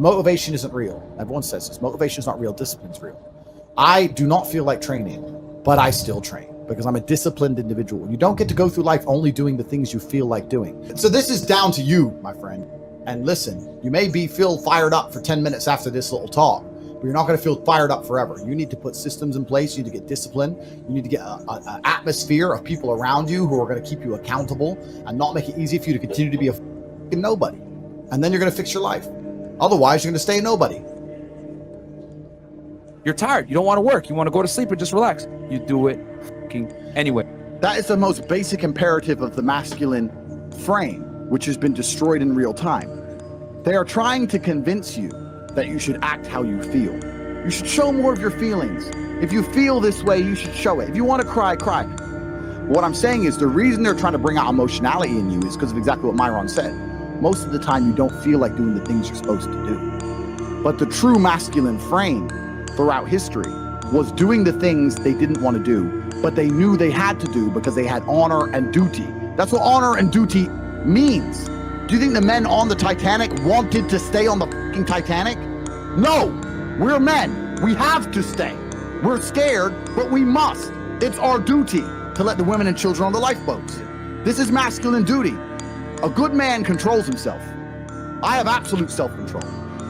Motivation isn't real. Everyone says this. Motivation is not real. Discipline's real. I do not feel like training, but I still train because I'm a disciplined individual. You don't get to go through life only doing the things you feel like doing. So this is down to you, my friend. And listen, you may feel fired up for 10 minutes after this little talk, but you're not going to feel fired up forever. You need to put systems in place. You need to get discipline. You need to get an atmosphere of people around you who are going to keep you accountable and not make it easy for you to continue to be a fucking nobody. And then you're going to fix your life. Otherwise, you're going to stay a nobody. You're tired. You don't want to work. You want to go to sleep and just relax. You do it anyway. That is the most basic imperative of the masculine frame, which has been destroyed in real time. They are trying to convince you that you should act how you feel. You should show more of your feelings. If you feel this way, you should show it. If you want to cry, cry. What I'm saying is the reason they're trying to bring out emotionality in you is because of exactly what Myron said. Most of the time, you don't feel like doing the things you're supposed to do. But the true masculine frame throughout history was doing the things they didn't want to do, but they knew they had to do because they had honor and duty. That's what honor and duty means. Do you think the men on the Titanic wanted to stay on the fucking Titanic? No, we're men. We have to stay. We're scared, but we must. It's our duty to let the women and children on the lifeboats. This is masculine duty. A good man controls himself. I have absolute self-control.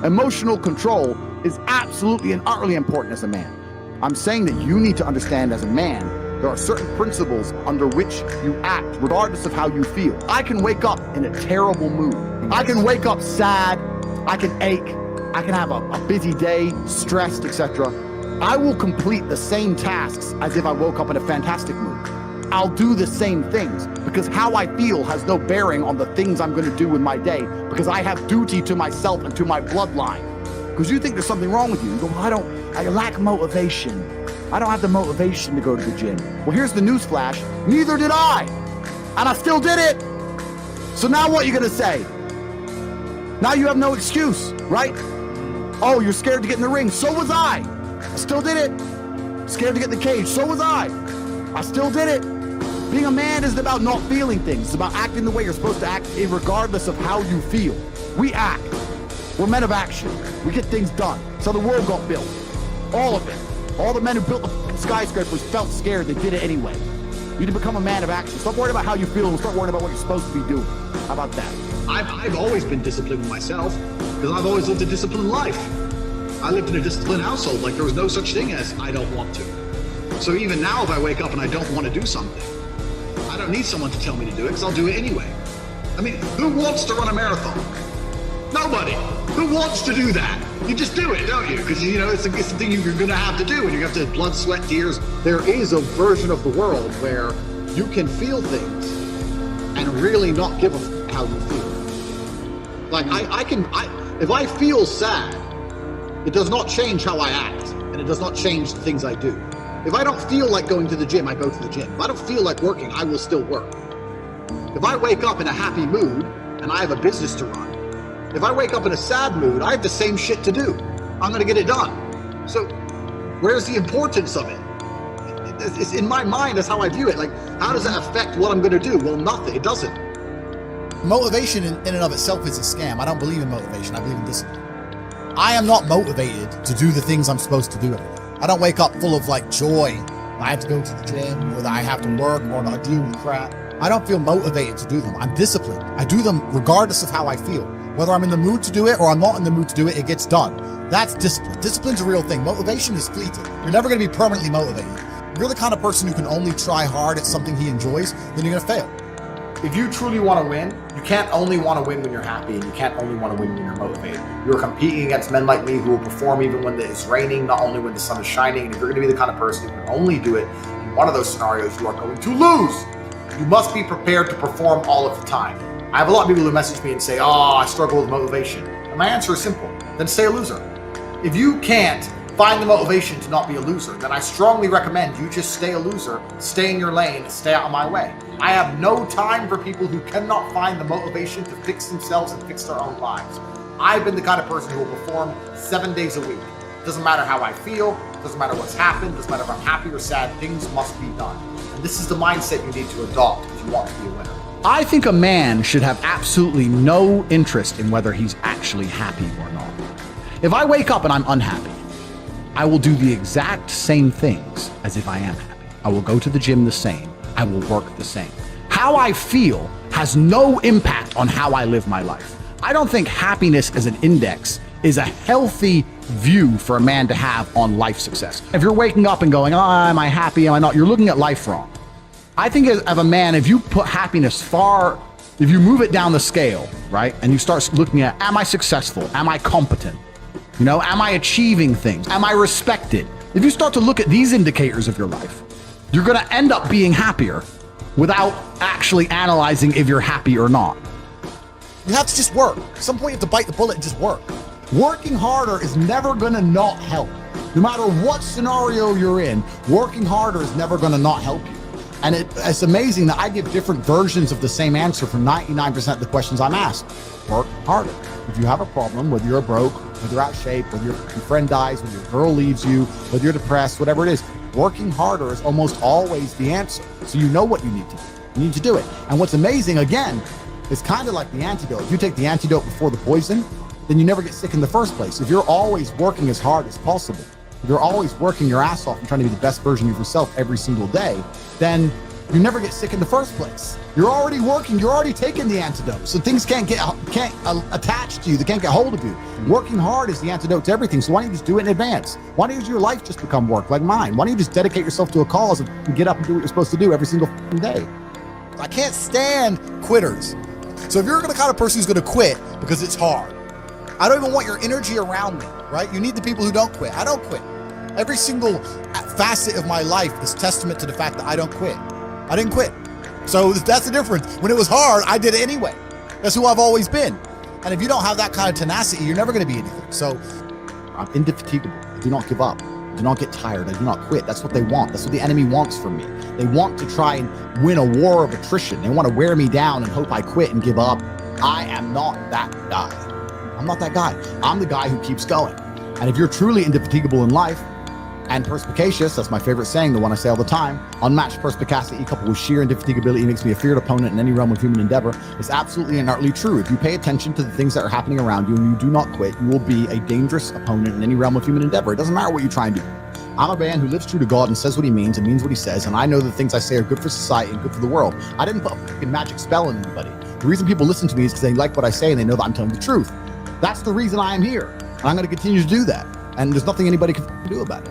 Emotional control is absolutely and utterly important as a man. I'm saying that you need to understand as a man, there are certain principles under which you act, regardless of how you feel. I can wake up in a terrible mood. I can wake up sad. I can ache. I can have a busy day, stressed, etc. I will complete the same tasks as if I woke up in a fantastic mood. I'll do the same things because how I feel has no bearing on the things I'm going to do in my day because I have duty to myself and to my bloodline. Because you think there's something wrong with you. You go, well, I lack motivation. I don't have the motivation to go to the gym. Well, here's the news flash. Neither did I. And I still did it. So now what are you going to say? Now you have no excuse, right? Oh, you're scared to get in the ring. So was I. I still did it. Scared to get in the cage. So was I still did it. Being a man isn't about not feeling things. It's about acting the way you're supposed to act, regardless of how you feel. We act. We're men of action. We get things done. So the world got built. All of it. All the men who built the skyscrapers felt scared. They did it anyway. You need to become a man of action. Stop worrying about how you feel and start worrying about what you're supposed to be doing. How about that? I've always been disciplined myself because I've always lived a disciplined life. I lived in a disciplined household. Like there was no such thing as I don't want to. So even now, if I wake up and I don't want to do something, I don't need someone to tell me to do it because I'll do it anyway. I mean, who wants to run a marathon? Nobody. Who wants to do that? You just do it, don't you? Because, you know, it's the thing you're going to have to do, and you have to blood, sweat, tears. There is a version of the world where you can feel things and really not give a f how you feel. Like, if I feel sad, it does not change how I act, and it does not change the things I do. If I don't feel like going to the gym, I go to the gym. If I don't feel like working, I will still work. If I wake up in a happy mood and I have a business to run, if I wake up in a sad mood, I have the same shit to do. I'm going to get it done. So where's the importance of it? It's in my mind, that's how I view it. Like, how does that affect what I'm going to do? Well, nothing. It doesn't. Motivation in and of itself is a scam. I don't believe in motivation. I believe in discipline. I am not motivated to do the things I'm supposed to do every day. I don't wake up full of like joy. I have to go to the gym, or that I have to work, or not deal with crap. I don't feel motivated to do them. I'm disciplined. I do them regardless of how I feel. Whether I'm in the mood to do it or I'm not in the mood to do it, it gets done. That's discipline. Discipline's a real thing. Motivation is fleeting. You're never going to be permanently motivated. If you're the kind of person who can only try hard at something he enjoys, then you're going to fail. If you truly want to win, you can't only want to win when you're happy, and you can't only want to win when you're motivated. You're competing against men like me who will perform even when it's raining, not only when the sun is shining. And if you're going to be the kind of person who can only do it in one of those scenarios, you are going to lose. You must be prepared to perform all of the time. I have a lot of people who message me and say, oh, I struggle with motivation. And my answer is simple. Then stay a loser. If you can't find the motivation to not be a loser, then I strongly recommend you just stay a loser, stay in your lane, and stay out of my way. I have no time for people who cannot find the motivation to fix themselves and fix their own lives. I've been the kind of person who will perform 7 days a week. Doesn't matter how I feel, doesn't matter what's happened, doesn't matter if I'm happy or sad, things must be done. And this is the mindset you need to adopt if you want to be a winner. I think a man should have absolutely no interest in whether he's actually happy or not. If I wake up and I'm unhappy, I will do the exact same things as if I am happy. I will go to the gym the same. I will work the same. How I feel has no impact on how I live my life. I don't think happiness as an index is a healthy view for a man to have on life success. If you're waking up and going, oh, am I happy, am I not? You're looking at life wrong. I think as a man, if you put happiness if you move it down the scale, right? And you start looking at, am I successful? Am I competent? You know, am I achieving things? Am I respected? If you start to look at these indicators of your life, you're gonna end up being happier without actually analyzing if you're happy or not. You have to just work. At some point you have to bite the bullet and just work. Working harder is never gonna not help. No matter what scenario you're in, working harder is never gonna not help you. And it's amazing that I give different versions of the same answer for 99% of the questions I'm asked. Work harder. If you have a problem, whether you're broke, whether you're out of shape, whether your friend dies, whether your girl leaves you, whether you're depressed, whatever it is, working harder is almost always the answer. So you know what you need to do. You need to do it. And what's amazing, again, is kind of like the antidote. If you take the antidote before the poison, then you never get sick in the first place. If you're always working as hard as possible, if you're always working your ass off and trying to be the best version of yourself every single day, then you never get sick in the first place. You're already working, you're already taking the antidote. So things can't attach to you, they can't get hold of you. Working hard is the antidote to everything. So why don't you just do it in advance? Why don't your life just become work like mine? Why don't you just dedicate yourself to a cause and get up and do what you're supposed to do every single day? I can't stand quitters. So if you're the kind of person who's gonna quit because it's hard, I don't even want your energy around me, right? You need the people who don't quit. I don't quit. Every single facet of my life is testament to the fact that I don't quit. I didn't quit. So that's the difference. When it was hard, I did it anyway. That's who I've always been. And if you don't have that kind of tenacity, you're never gonna be anything. So I'm indefatigable. I do not give up. I do not get tired. I do not quit. That's what they want. That's what the enemy wants from me. They want to try and win a war of attrition. They want to wear me down and hope I quit and give up. I am not that guy. I'm not that guy. I'm the guy who keeps going. And if you're truly indefatigable in life and perspicacious, that's my favorite saying, the one I say all the time, unmatched perspicacity coupled with sheer indefatigability makes me a feared opponent in any realm of human endeavor, is absolutely and utterly true. If you pay attention to the things that are happening around you and you do not quit, you will be a dangerous opponent in any realm of human endeavor. It doesn't matter what you try and do. I'm a man who lives true to God and says what he means and means what he says, and I know the things I say are good for society and good for the world. I didn't put a fucking magic spell on anybody. The reason people listen to me is because they like what I say and they know that I'm telling the truth. That's the reason I am here. And I'm going to continue to do that. And there's nothing anybody can do about it.